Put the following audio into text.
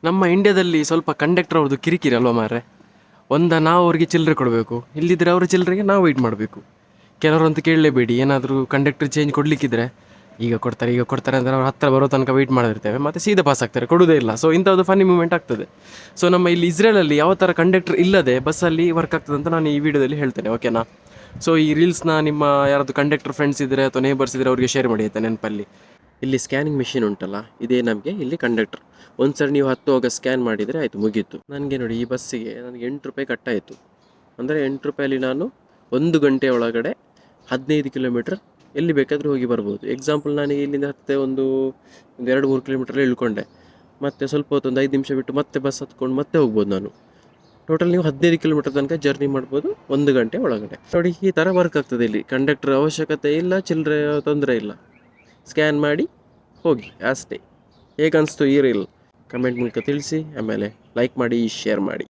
ನಮ್ಮ ಇಂಡಿಯಾದಲ್ಲಿ ಸ್ವಲ್ಪ ಕಂಡಕ್ಟರ್ ಅವ್ರದ್ದು ಕಿರಿಕಿರಿ ಅಲ್ವಾ ಮಾರ್ರೆ. ನಾವು ಅವ್ರಿಗೆ ಚಿಲ್ಲರೆ ಕೊಡಬೇಕು, ಇಲ್ಲಿದ್ದರೆ ಅವ್ರ ಚಿಲ್ಲರೆಗೆ ನಾವು ವೆಯ್ಟ್ ಮಾಡಬೇಕು. ಕೆಲವರಂತೂ ಕೇಳಲೇಬೇಡಿ, ಏನಾದರೂ ಕಂಡಕ್ಟರ್ ಚೇಂಜ್ ಕೊಡಲಿಕ್ಕಿದ್ರೆ ಈಗ ಕೊಡ್ತಾರೆ ಅಂದರೆ ಅವ್ರು ಹತ್ತಿರ ಬರೋ ತನಕ ವೆಯ್ಟ್ ಮಾಡಿರ್ತೇವೆ, ಮತ್ತು ಸೀದಾ ಪಾಸ್ ಆಗ್ತಾರೆ, ಕೊಡೋದೇ ಇಲ್ಲ. ಸೊ ಇಂಥದ್ದು ಫನ್ನಿ ಮೂಮೆಂಟ್ ಆಗ್ತದೆ. ಸೊ ನಮ್ಮ ಇಲ್ಲಿ ಇಸ್ರೇಲಲ್ಲಿ ಯಾವ ಥರ ಕಂಡಕ್ಟರ್ ಇಲ್ಲದೆ ಬಸ್ಸಲ್ಲಿ ವರ್ಕ್ ಆಗ್ತದೆ ಅಂತ ನಾನು ಈ ವಿಡಿಯೋದಲ್ಲಿ ಹೇಳ್ತೇನೆ, ಓಕೆನಾ. ಸೊ ಈ ರೀಲ್ಸ್ನ ನಿಮ್ಮ ಯಾರಾದರೂ ಕಂಡಕ್ಟರ್ ಫ್ರೆಂಡ್ಸ್ ಇದ್ದರೆ ಅಥವಾ ನೇಬರ್ಸ್ ಇದ್ದರೆ ಅವ್ರಿಗೆ ಶೇರ್ ಮಾಡಿ ಆಯ್ತಾ ನೆನಪಲ್ಲಿ. ಇಲ್ಲಿ ಸ್ಕ್ಯಾನಿಂಗ್ ಮಿಷಿನ್ ಉಂಟಲ್ಲ, ಇದೇ ನಮಗೆ ಇಲ್ಲಿ ಕಂಡಕ್ಟರ್. ಒಂದು ಸರಿ ನೀವು ಹತ್ತುವಾಗ ಸ್ಕ್ಯಾನ್ ಮಾಡಿದರೆ ಆಯಿತು, ಮುಗೀತು. ನನಗೆ ನೋಡಿ ಈ ಬಸ್ಸಿಗೆ ನನಗೆ 8 ರೂಪಾಯಿ ಕಟ್ಟಾಯಿತು. ಅಂದರೆ 8 ರೂಪಾಯಲ್ಲಿ ನಾನು 1 ಗಂಟೆ ಒಳಗಡೆ 15 ಕಿಲೋಮೀಟ್ರ್ ಎಲ್ಲಿ ಬೇಕಾದರೂ ಹೋಗಿ ಬರ್ಬೋದು. ಎಕ್ಸಾಂಪಲ್ ನಾನು ಇಲ್ಲಿಂದ ಹತ್ತೆ ಒಂದು 2-3 ಕಿಲೋಮೀಟ್ರ್ ಇಳ್ಕೊಂಡೆ, ಮತ್ತು ಸ್ವಲ್ಪ ಹೊತ್ತು ಒಂದು 5 ನಿಮಿಷ ಬಿಟ್ಟು ಮತ್ತೆ ಬಸ್ ಹತ್ಕೊಂಡು ಮತ್ತೆ ಹೋಗ್ಬೋದು ನಾನು. ಟೋಟಲ್ ನೀವು 15 ಕಿಲೋಮೀಟ್ರ್ ತನಕ ಜರ್ನಿ ಮಾಡ್ಬೋದು 1 ಗಂಟೆ ಒಳಗಡೆ. ನೋಡಿ ಈ ಥರ ವರ್ಕ್ ಆಗ್ತದೆ ಇಲ್ಲಿ. ಕಂಡಕ್ಟರ್ ಅವಶ್ಯಕತೆ ಇಲ್ಲ, ಚಿಲ್ಲರೆ ತೊಂದರೆ ಇಲ್ಲ, ಸ್ಕ್ಯಾನ್ ಮಾಡಿ ಹೋಗಿ ಅಷ್ಟೇ. ಹೇಗನ್ನಿಸ್ತು ಈ ರೀಲ್ ಕಮೆಂಟ್ ಮೂಲಕ ತಿಳಿಸಿ, ಆಮೇಲೆ ಲೈಕ್ ಮಾಡಿ, ಶೇರ್ ಮಾಡಿ.